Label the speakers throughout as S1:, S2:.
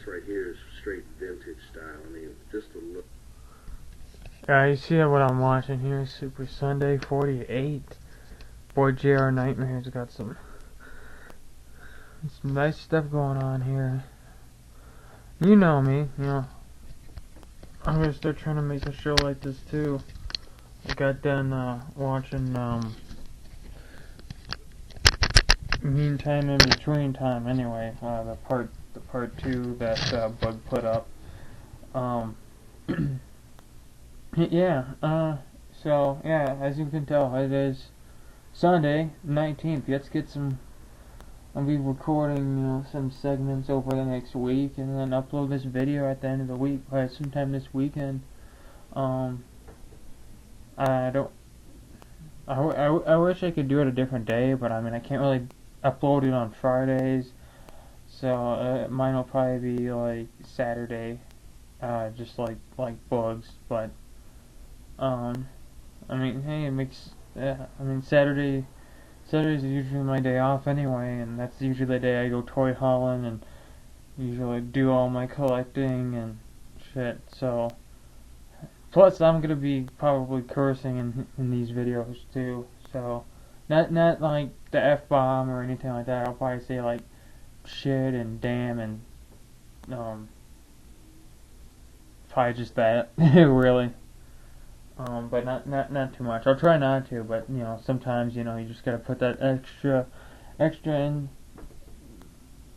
S1: this right here is straight vintage style. I mean, just a look.
S2: Alright, you see what I'm watching here? Super Sunday 48. Boy, jranightmare's got some nice stuff going on here. You know me, you know. I'm gonna start trying to make a show like this too. I got done watching Meantime in Between Time anyway, the part 2 that Bug put up. Yeah, so yeah, as you can tell, it is Sunday 19th. Let's get some. I'll be recording some segments over the next week, and then upload this video at the end of the week, sometime this weekend. I wish I could do it a different day, but I mean I can't really upload it on Fridays, so mine will probably be like Saturday, just like Bugs. But I mean, hey, it makes I mean Saturdays is usually my day off anyway, and that's usually the day I go toy hauling and usually do all my collecting and shit. So, plus I'm gonna be probably cursing in these videos too. So, not like the F-bomb or anything like that. I'll probably say like shit and damn and probably just that really. But not too much. I'll try not to, but you know, sometimes you just gotta put that extra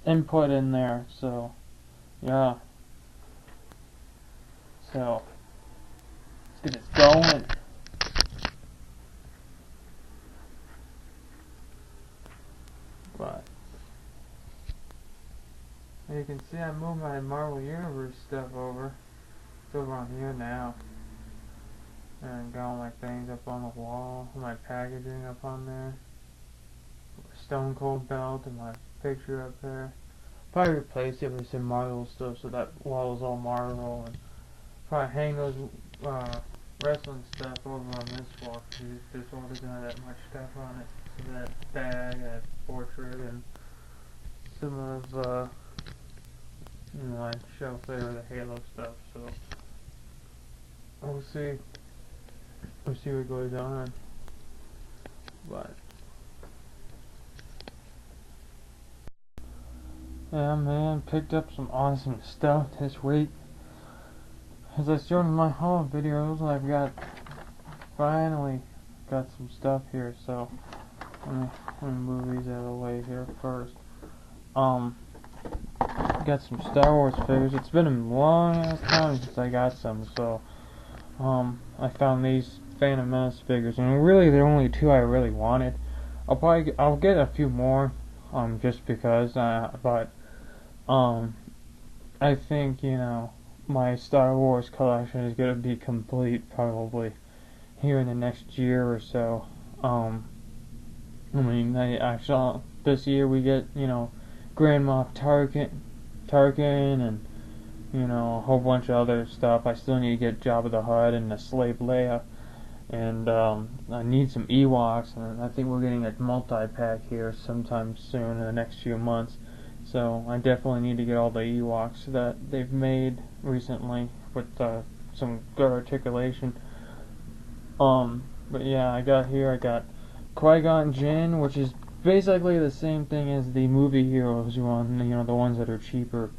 S2: input in there. So yeah. So let's get this going. But you can see I moved my Marvel Universe stuff over. It's over on here now. And got all my things up on the wall, my packaging up on there, Stone Cold belt and my picture up there. Probably replace it with some Marvel stuff so that wall is all Marvel, and probably hang those wrestling stuff over on this wall because this wall doesn't have that much stuff on it. So that bag, that portrait, and some of my shelf there with the Halo stuff. So we'll see. We'll see what goes on. But yeah, man, picked up some awesome stuff this week. As I showed in my haul videos, I've finally got some stuff here. So let me move these out of the way here first. Got some Star Wars figures. It's been a long ass time since I got some, so I found these Phantom Menace figures, and really they're only two I really wanted. I'll get a few more, just because, but I think, my Star Wars collection is gonna be complete probably here in the next year or so. I mean, I saw this year we get, Grand Moff Tarkin and, a whole bunch of other stuff. I still need to get Jabba the Hutt and the Slave Leia. And I need some Ewoks, and I think we're getting a multi-pack here sometime soon in the next few months. So I definitely need to get all the Ewoks that they've made recently with some good articulation. But yeah, I got Qui-Gon Jinn, which is basically the same thing as the movie Heroes one, the ones that are cheaper.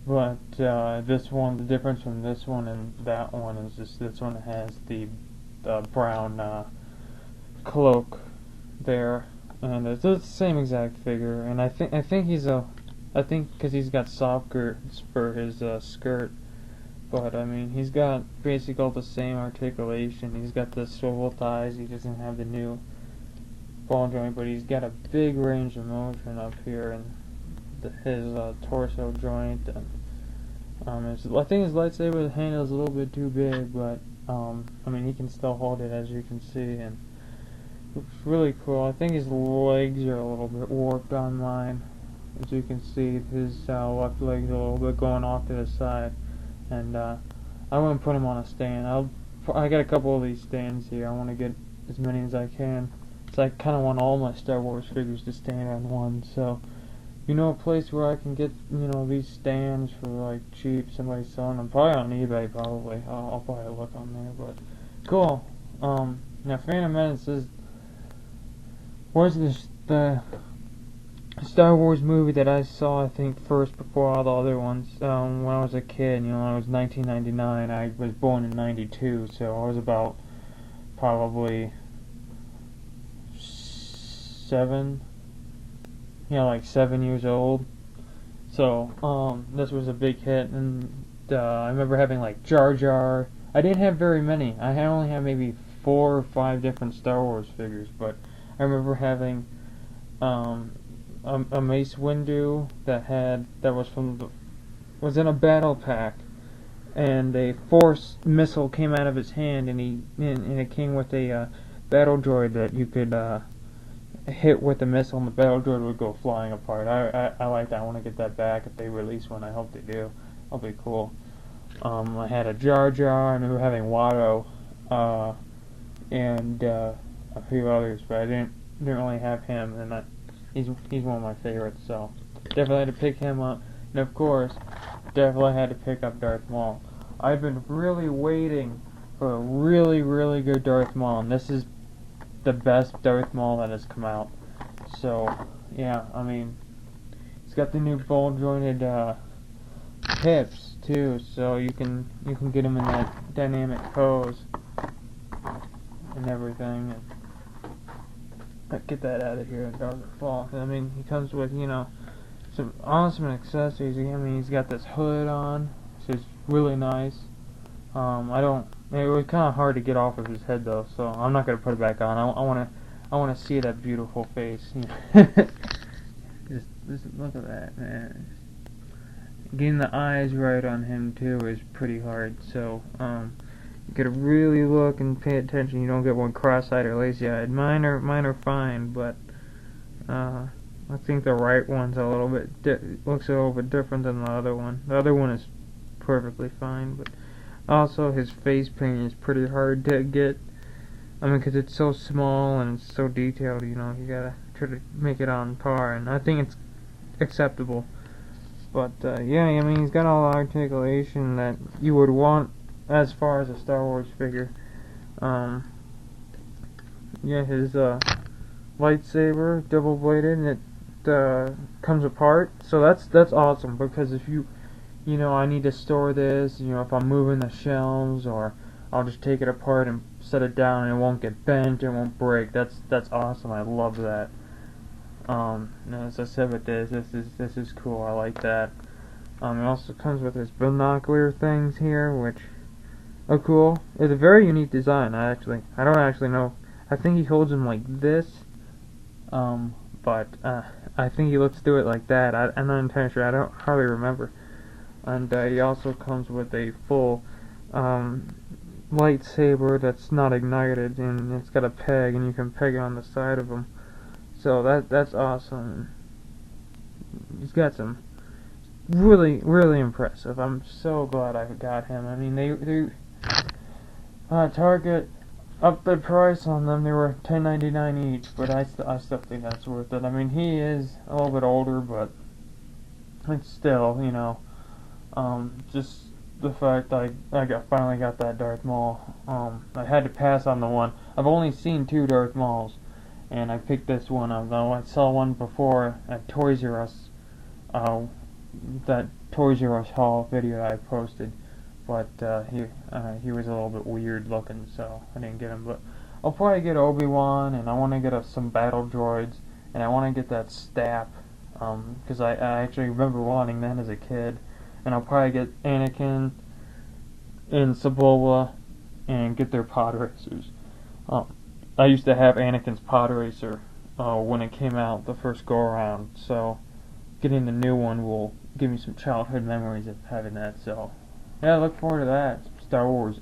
S2: But this one, the difference from this one and that one is just this one has the brown cloak there, and it's the same exact figure. And I think because he's got soft skirts for his skirt, but I mean he's got basically all the same articulation. He's got the swivel thighs. He doesn't have the new ball joint, but he's got a big range of motion up here and his torso joint. And I think his lightsaber handle is a little bit too big, but I mean he can still hold it, as you can see, and it's really cool. I think his legs are a little bit warped on mine. As you can see, his left leg's a little bit going off to the side, and I want to put him on a stand. I got a couple of these stands here. I want to get as many as I can. So I kind of want all my Star Wars figures to stand on one. So you know a place where I can get, these stands for like cheap, somebody's selling them, probably on eBay, probably. I'll probably look on there, but cool. Now Phantom Menace was the Star Wars movie that I saw, I think, first before all the other ones. When I was a kid, it was 1999. I was born in 92, so I was about probably 7, like 7 years old. So, this was a big hit, and I remember having like Jar Jar. I didn't have very many. I only had maybe 4 or 5 different Star Wars figures, but I remember having a Mace Windu that was in a battle pack, and a Force missile came out of his hand, and it came with a battle droid that you could hit with the missile, and the battle droid would go flying apart. I like that. I want to get that back if they release one. I hope they do. That'll be cool. I had a Jar Jar. I remember having Watto, and a few others, but I didn't really have him, and he's one of my favorites. So definitely had to pick him up, and of course, definitely had to pick up Darth Maul. I've been really waiting for a really, really good Darth Maul, and this is the best Darth Maul that has come out. So yeah, I mean, he's got the new ball jointed hips too, so you can get him in that dynamic pose and everything. And get that out of here, it doesn't fall. I mean, he comes with some awesome accessories. I mean, he's got this hood on, which is really nice. It was kind of hard to get off of his head though, so I'm not gonna put it back on. I wanna see that beautiful face. Just look at that, man. Getting the eyes right on him too is pretty hard. So you gotta really look and pay attention. You don't get one cross-eyed or lazy-eyed. Mine are fine, but I think the right one's a little bit looks a little bit different than the other one. The other one is perfectly fine, but also his face paint is pretty hard to get. I mean, because it's so small and it's so detailed. You gotta try to make it on par, and I think it's acceptable. But yeah, I mean, he's got all the articulation that you would want as far as a Star Wars figure. Yeah, his lightsaber, double-bladed, and it comes apart. So that's awesome, because if I need to store this, if I'm moving the shelves, or I'll just take it apart and set it down, and it won't get bent, it won't break. That's awesome. I love that. As I said with this is cool. I like that. It also comes with his binocular things here, which are cool. It's a very unique design. I don't actually know. I think he holds them like this, but I think he looks through it like that. I'm not entirely sure. I don't hardly remember. And he also comes with a full lightsaber that's not ignited, and it's got a peg, and you can peg it on the side of him. So that's awesome. He's got some really, really impressive. I'm so glad I got him. I mean, they Target upped the price on them. They were $10.99 each, but I still think that's worth it. I mean, he is a little bit older, but it's still, just the fact I finally got that Darth Maul. I had to pass on the one. I've only seen 2 Darth Mauls, and I picked this one up. I saw one before at Toys R Us, that Toys R Us haul video I posted, but he was a little bit weird looking, so I didn't get him. But I'll probably get Obi-Wan, and I want to get some battle droids, and I want to get that staff, because I actually remember wanting that as a kid. And I'll probably get Anakin and A.C.B.A. and get their pod racers. I used to have Anakin's pod racer when it came out the first go around, so getting the new one will give me some childhood memories of having that. So yeah, I look forward to that. Star Wars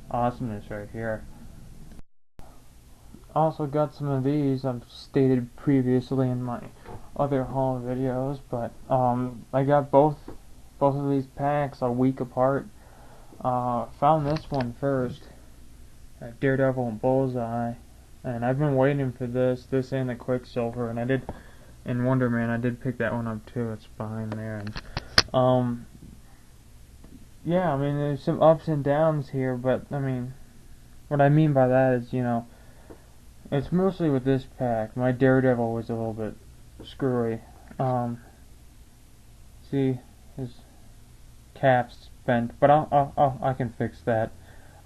S2: awesomeness right here. Also got some of these I've stated previously in my other haul videos, but I got both of these packs a week apart. Found this one first, Daredevil and Bullseye, and I've been waiting for this and the Quicksilver, and I did and Wonder Man. I did pick that one up too. It's behind there. And yeah, I mean, there's some ups and downs here, but I mean, what I mean by that is, it's mostly with this pack. My Daredevil was a little bit screwy. See, his cap's bent, but I can fix that.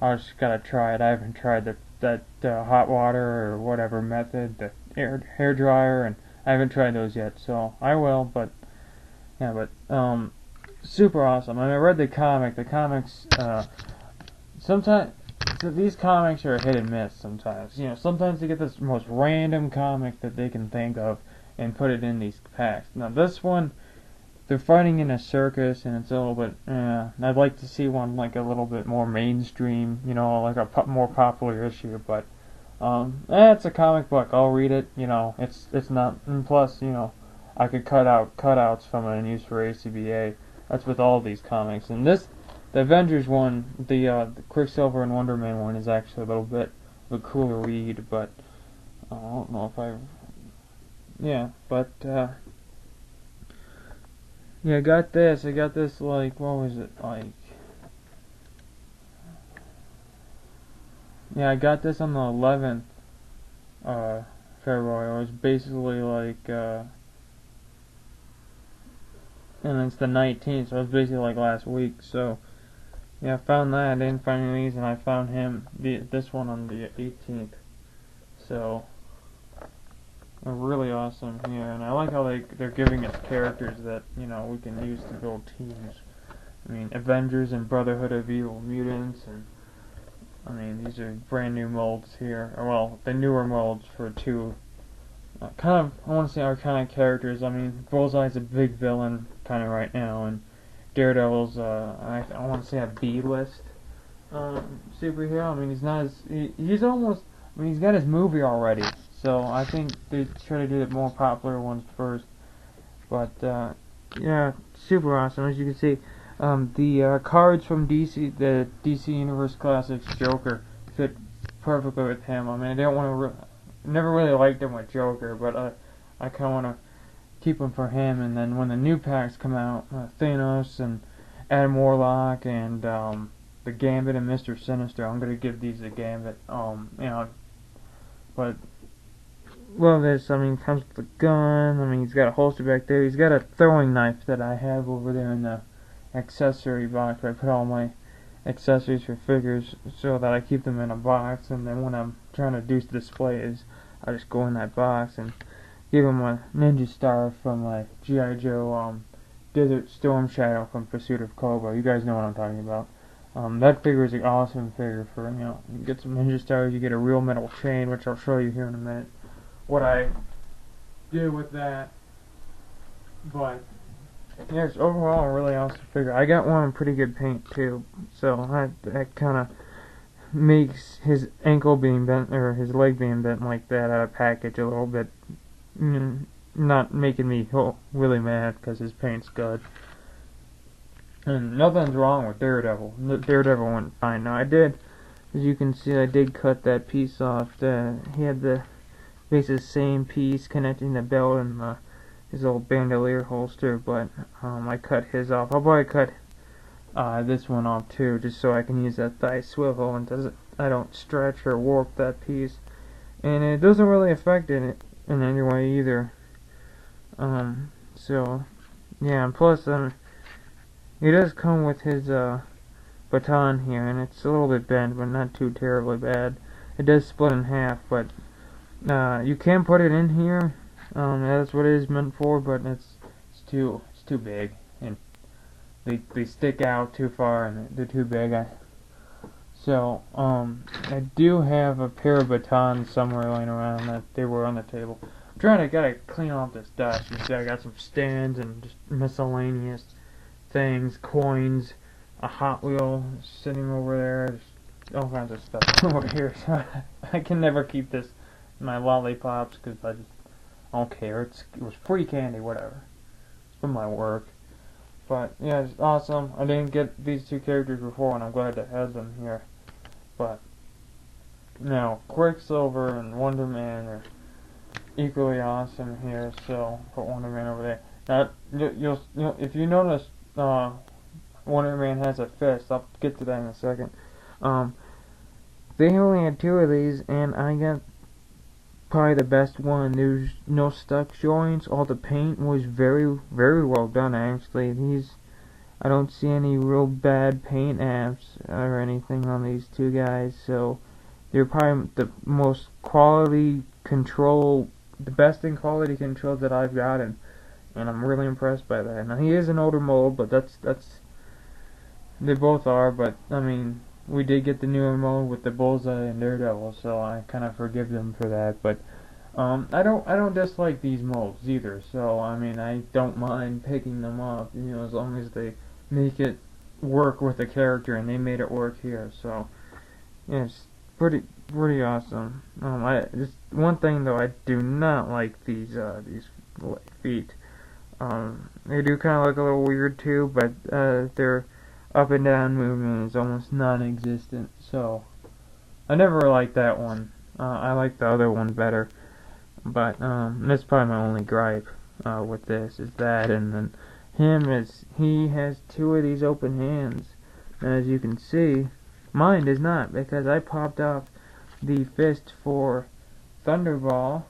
S2: I just gotta try it. I haven't tried that hot water or whatever method, the hair dryer, and I haven't tried those yet. So I will, but yeah, super awesome. I mean, I read the comic. The comics, sometimes. So these comics are a hit and miss sometimes. Sometimes they get this most random comic that they can think of and put it in these packs. Now this one, they're fighting in a circus, and it's a little bit, I'd like to see one like a little bit more mainstream, like a more popular issue, but it's a comic book. I'll read it. It's not, and plus, I could cut out cutouts from it and use for A.C.B.A. That's with all these comics. And the Avengers one, the Quicksilver and Wonder Man one, is actually a little bit of a cooler read, but I don't know if I got this. I got this, like, what was it, like, I got this on the 11th, February. It was basically like, and it's the 19th, so it was basically like last week, so, yeah, I found that. I didn't find any of these, and I found this one on the 18th, so, really awesome here, and I like how they're giving us characters that, we can use to build teams. I mean, Avengers and Brotherhood of Evil Mutants, and, I mean, these are brand new molds here, well, the newer molds for two, I want to say iconic characters. I mean, Bullseye's a big villain, kind of right now, and Daredevil's, I want to say a B-list superhero. I mean, he's not as, he's almost, I mean, he's got his movie already, so I think they try to do the more popular ones first. But, yeah, super awesome. As you can see, the cards from DC, the DC Universe Classics Joker, fit perfectly with him. I mean, I didn't want to, never really liked him with Joker, but I kind of want to keep him for him. And then when the new packs come out, Thanos and Adam Warlock and the Gambit and Mr. Sinister, I'm gonna give these a Gambit. But love this. I mean, comes with a gun. I mean, he's got a holster back there. He's got a throwing knife that I have over there in the accessory box where I put all my accessories for figures so that I keep them in a box, and then when I'm trying to do displays, I just go in that box and give him a ninja star from G.I. Joe Desert Storm Shadow from Pursuit of Cobra. You guys know what I'm talking about. That figure is an awesome figure for, you get some ninja stars, you get a real metal chain, which I'll show you here in a minute what I did with that. But yeah, it's overall a really awesome figure. I got one in pretty good paint too, so that kind of makes his ankle being bent, or his leg being bent like that out of package a little bit, not making me really mad because his paint's good. And nothing's wrong with Daredevil. Daredevil went fine. Now I did, as you can see, I did cut that piece off. He had basically the same piece connecting the belt and his old bandolier holster, but I cut his off. I'll probably cut this one off too, just so I can use that thigh swivel and I don't stretch or warp that piece. And it doesn't really affect it in any way either. So yeah, and plus he does come with his baton here, and it's a little bit bent, but not too terribly bad. It does split in half, but you can put it in here. That's what it is meant for, but it's too big, and they stick out too far, and they're too big. So I do have a pair of batons somewhere laying around that they were on the table. Gotta clean off this dust. You see, I got some stands and just miscellaneous things, coins, a Hot Wheel sitting over there, just all kinds of stuff over here. So I can never keep my lollipops because I don't care. It was free candy, whatever. It's from my work. But yeah, it's awesome. I didn't get these two characters before, and I'm glad to have them here. But now Quicksilver and Wonder Man are equally awesome here. So put Wonder Man over there. Now you'll if you notice, Wonder Man has a fist. I'll get to that in a second. They only had 2 of these, and I got probably the best one. There's no stuck joints. All the paint was very, very well done, actually. I don't see any real bad paint apps or anything on these 2 guys, so they're probably the most quality control, the best in quality control that I've gotten, and I'm really impressed by that. Now, he is an older mold, but that's they both are, but I mean, we did get the newer mold with the Bullseye and Daredevil, so I kind of forgive them for that. But I don't dislike these molds either, so I mean, I don't mind picking them up, as long as they make it work with the character, and they made it work here. So yeah, it's pretty awesome. Just one thing though, I do not like these feet. They do kind of look a little weird too, but their up and down movement is almost non-existent. So I never liked that one. I like the other one better. But that's probably my only gripe with this is that, and then he has 2 of these open hands. And as you can see, mine does not, because I popped off the fist for Thunderball,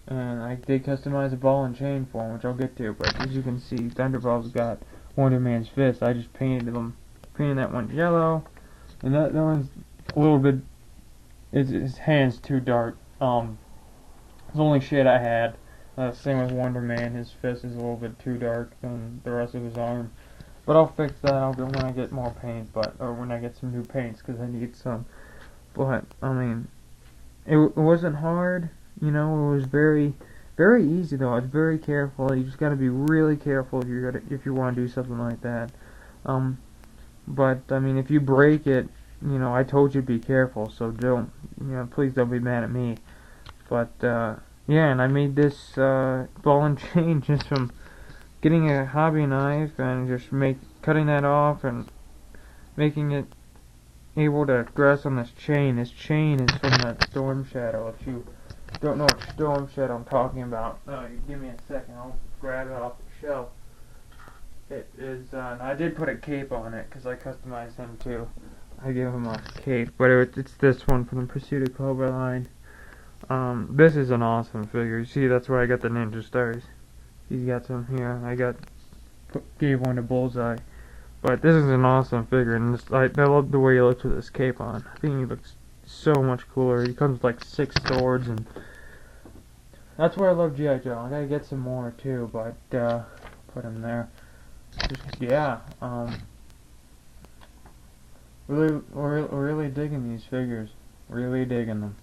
S2: and I did customize a ball and chain for him, which I'll get to. But as you can see, Thunderball's got Wonder Man's fist. I just painted that one yellow, and that one's a little bit. His hand's too dark. It's the only shade I had. Same with Wonder Man. His fist is a little bit too dark than the rest of his arm. But I'll fix that when I get more paint, or when I get some new paints, because I need some. But I mean, it wasn't hard. It was very, very easy though. I was very careful. You just got to be really careful if you want to do something like that. But I mean, if you break it, I told you to be careful. So please don't be mad at me. But yeah, and I made this ball and chain just from getting a hobby knife and just cutting that off and making it able to rest on this chain. This chain is from that Storm Shadow. If you don't know what Storm Shadow I'm talking about, give me a second. I'll grab it off the shelf. It is. I did put a cape on it because I customized him too. I gave him a cape, but it's this one from the Pursuit of Cobra line. This is an awesome figure. You see, that's where I got the ninja stars. He's got some here. Gave one to Bullseye. But this is an awesome figure, and I love the way he looks with his cape on. I think he looks so much cooler. He comes with like 6 swords, and that's why I love G.I. Joe. I gotta get some more too, but put him there. Yeah, really digging these figures. Really digging them.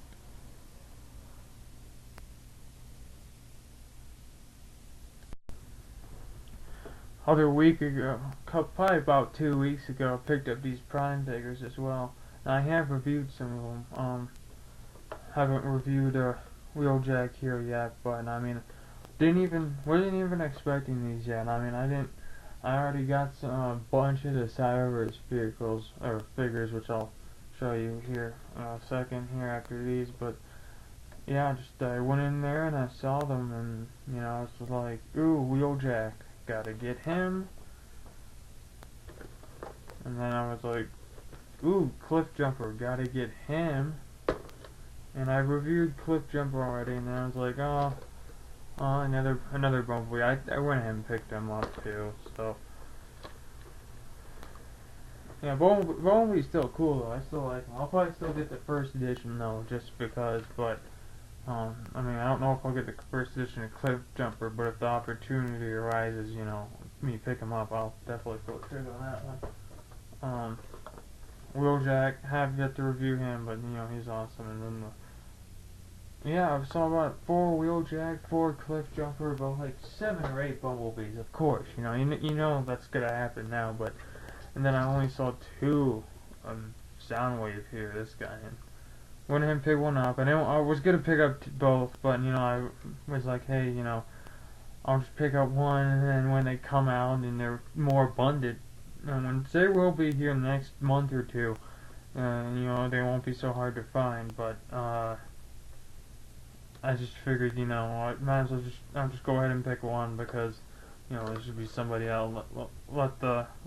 S2: Other week ago, probably about 2 weeks ago, I picked up these Prime figures as well. And I have reviewed some of them. Haven't reviewed Wheeljack here yet, but I mean, wasn't even expecting these yet. I mean, I already got a bunch of the Cyberverse vehicles or figures, which I'll show you here in a second here after these. But yeah, I went in there and I saw them, and I was like, ooh, Wheeljack. Gotta get him. And then I was like, ooh, Cliff Jumper, gotta get him. And I reviewed Cliff Jumper already, and then I was like, oh another Bumblebee. I went ahead and picked him up too, so yeah, Bumblebee's still cool though. I still like him. I'll probably still get the first edition though, just because, but I mean, I don't know if I'll get the first edition of Cliff Jumper, but if the opportunity arises, me pick him up, I'll definitely pull the trigger on that one. Wheeljack, have yet to review him, but he's awesome. And then yeah, I saw about 4 Wheeljack, 4 Cliff Jumper, about like 7 or 8 Bumblebees, of course. You know that's gonna happen now, but and then I only saw 2 Soundwave here. This guy. And went ahead and picked one up. I was gonna pick up both, but I was like, hey, I'll just pick up one, and then when they come out and they're more abundant, and they will be here in the next month or 2, they won't be so hard to find. But I I just figured, you know, I might as well I'll just go ahead and pick one because, you know, there should be somebody else. Let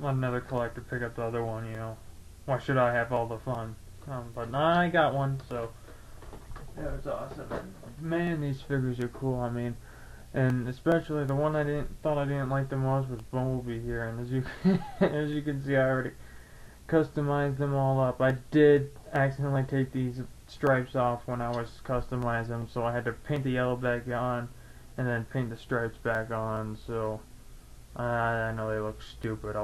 S2: another collector pick up the other one. You know, why should I have all the fun? But I got one, so yeah, it's awesome. Man, these figures are cool. I mean, and especially the one I didn't like the most was Bumblebee here. And as you as you can see, I already customized them all up. I did accidentally take these stripes off when I was customizing them, so I had to paint the yellow back on and then paint the stripes back on. So I know they look stupid.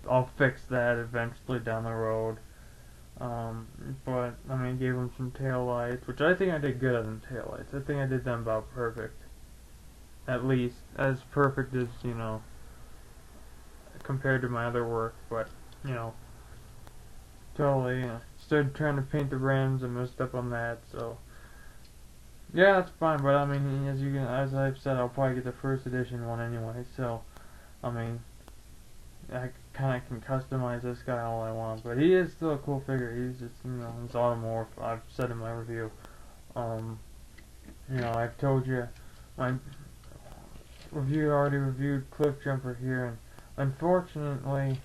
S2: I'll fix that eventually down the road. But I mean, gave them some tail lights, which I think I did good on the tail lights. I think I did them about perfect, at least as perfect as, you know, compared to my other work. But you know, totally started trying to paint the rims and messed up on that. So yeah, that's fine. But I mean, as I've said, I'll probably get the first edition one anyway. So I mean, I kind of can customize this guy all I want, but he is still a cool figure. He's just, you know, he's automorph. I've said in my review. You know, I've told you my review already reviewed Cliff Jumper here, and unfortunately,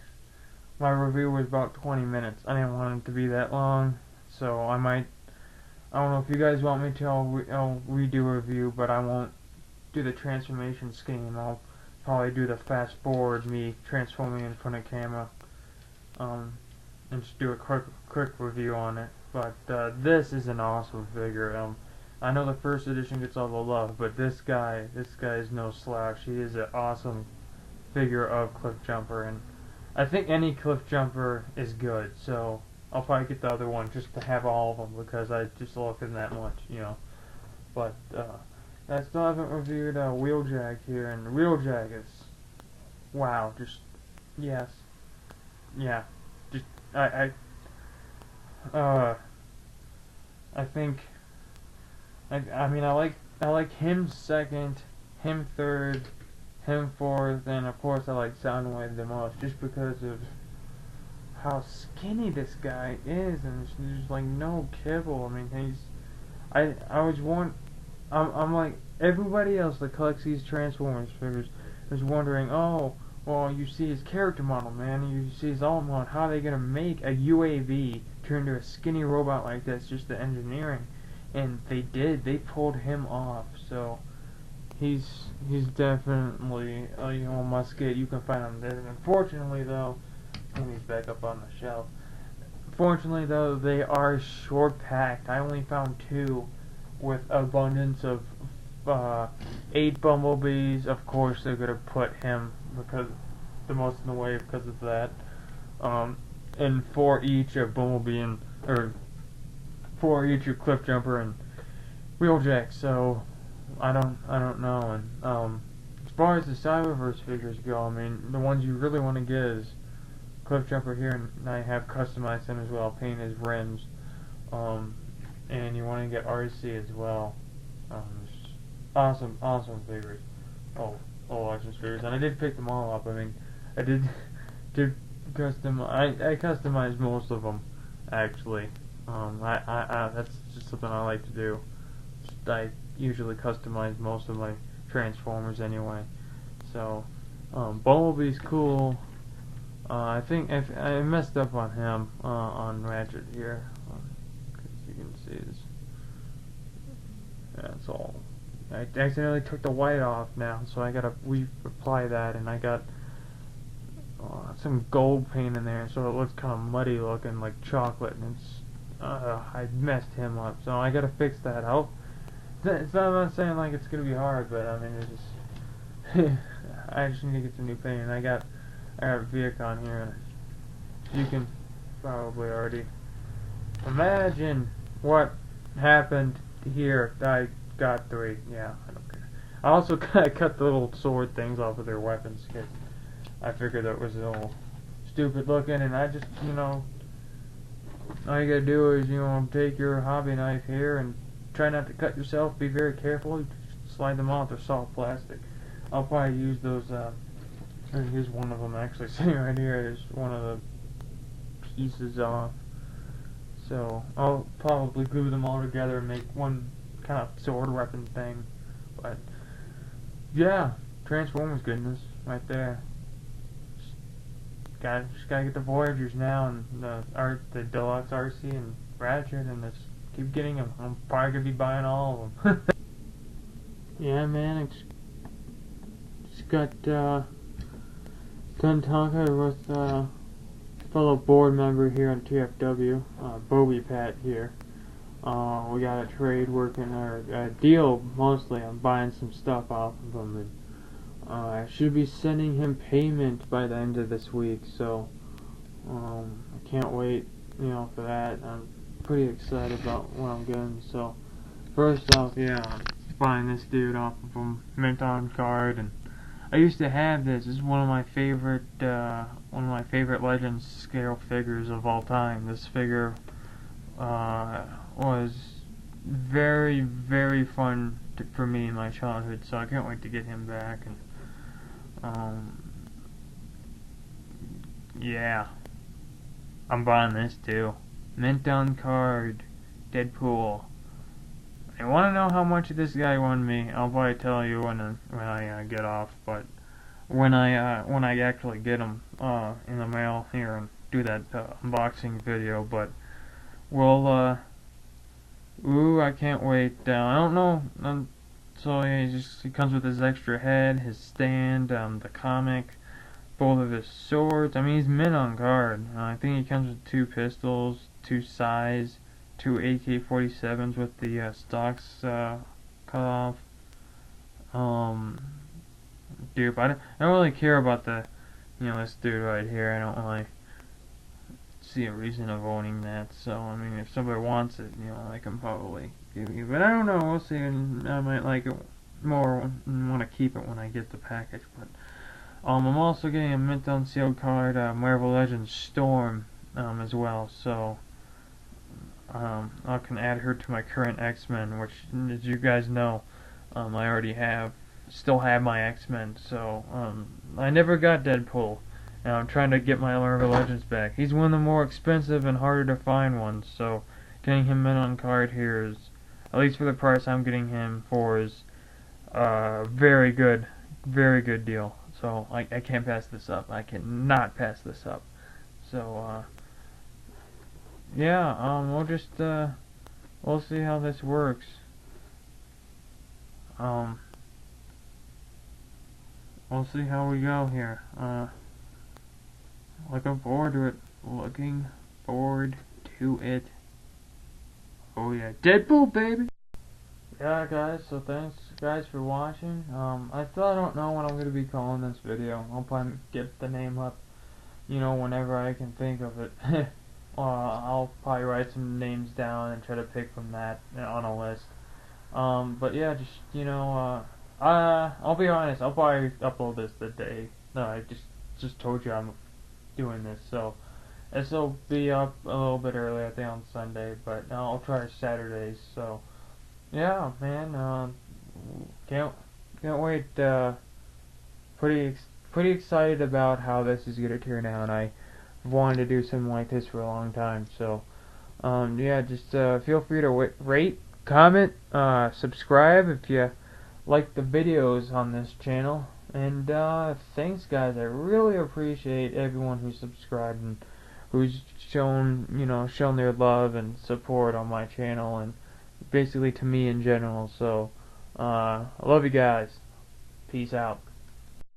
S2: my review was about 20 minutes. I didn't want it to be that long, so I don't know if you guys want me to. I'll redo a review, but I won't do the transformation scheme. I'll probably do the fast forward, me transforming in front of camera, and just do a quick review on it. But this is an awesome figure. I know the first edition gets all the love, but this guy is no slouch. He is an awesome figure of Cliff Jumper, and I think any Cliff Jumper is good. So I'll probably get the other one just to have all of them because I just love him that much, you know. But I still haven't reviewed Wheeljack here, and Wheeljack is, wow, just, yes, yeah, just, I think, I mean, I like him second, him third, him fourth, and of course I like Soundwave the most, just because of how skinny this guy is, and there's like no kibble. I mean, I was I'm like everybody else that collects these Transformers figures is wondering, oh, well, you see his character model, man, you see his alt mod, how are they gonna make a UAV turn into a skinny robot like this? Just the engineering, and they did. They pulled him off. So he's definitely you know, a must get. You can find him there. Unfortunately, though, and he's back up on the shelf. Fortunately, though, they are short packed. I only found 2 with abundance of 8 Bumblebees. Of course, they're gonna put him because the most in the way because of that. And 4 each of Bumblebee or 4 each of Cliff Jumper and Wheeljack. So I don't know. And as far as the Cyberverse figures go, I mean, the ones you really want to get is Cliff Jumper here, and I have customized him as well, paint his rims. And you want to get RC as well. Awesome figures. Awesome figures. And I did pick them all up. I mean, I did custom. I customized most of them, actually. That's just something I like to do. I usually customize most of my Transformers anyway. So, Bumblebee's cool. I think I messed up on him on Ratchet here. You can see this. That's all. I accidentally took the white off now, so I gotta reapply that, and I got some gold paint in there, so it looks kind of muddy looking, like chocolate, and it's I messed him up, so I gotta fix that out. I'm not saying like it's gonna be hard, but I mean it's just I just need to get some new paint, and I got Vic on here, and you can probably already imagine what happened here. I got 3. Yeah, I don't care. I also cut the little sword things off of their weapons because I figured that was a little stupid looking, and I just, you know, all you gotta do is, you know, take your hobby knife here and try not to cut yourself. Be very careful. Slide them off. They're soft plastic. I'll probably use those. Here's one of them actually sitting right here. There's one of the pieces off. So I'll probably glue them all together and make one kind of sword weapon thing. But yeah, Transformers goodness right there. Just gotta get the Voyagers now, and the Deluxe RC and Ratchet, and just keep getting them. I'm probably gonna be buying all of them. Yeah, man, just got done talking with fellow board member here on TFW, Bobby Pat here. We got a trade working, or a deal mostly. I'm buying some stuff off of him, and I should be sending him payment by the end of this week, so I can't wait, for that. I'm pretty excited about what I'm getting. So first off, yeah, I'm buying this dude off of him, mint on card, and I used to have this. This is one of my favorite Legends scale figures of all time. This figure was very, very fun for me in my childhood, so I can't wait to get him back. And yeah, I'm buying this too. Mint on card, Deadpool. You want to know how much this guy won me? I'll probably tell you when I get off, but when I actually get him in the mail here and do that unboxing video. But we'll ooh, I can't wait. I don't know. So yeah, he comes with his extra head, his stand, the comic, both of his swords. I mean, he's mint on card. I think he comes with 2 pistols, 2 size, 2 AK-47s with the stocks cut off. Dude, I don't really care about this dude right here. I don't really see a reason of owning that. So I mean, if somebody wants it, I can probably give you. But I don't know. We'll see. And I might like it more and want to keep it when I get the package. But I'm also getting a mint unsealed card, Marvel Legends Storm, as well. So I can add her to my current X-Men, which, as you guys know, I already still have my X-Men. So I never got Deadpool. And I'm trying to get my Marvel Legends back. He's one of the more expensive and harder to find ones, so getting him in on card here is, at least for the price I'm getting him for, is very good deal. So I can't pass this up. I cannot pass this up. So yeah, we'll see how this works. We'll see how we go here. Looking forward to it. Looking forward to it. Oh yeah, Deadpool, baby! Yeah, guys, so thanks, guys, for watching. I still don't know what I'm going to be calling this video. I'll probably get the name up, whenever I can think of it. I'll probably write some names down and try to pick from that on a list. But yeah, just, I'll be honest, I'll probably upload this the day. No, I just told you I'm doing this, so this will be up a little bit early, I think on Sunday, but I'll try Saturdays. So yeah, man, can't wait. Pretty excited about how this is gonna turn out. I've wanted to do something like this for a long time, so yeah, just feel free to rate, comment, subscribe if you like the videos on this channel. And thanks, guys. I really appreciate everyone who's subscribed and who's shown their love and support on my channel, and basically to me in general. So I love you guys. Peace out.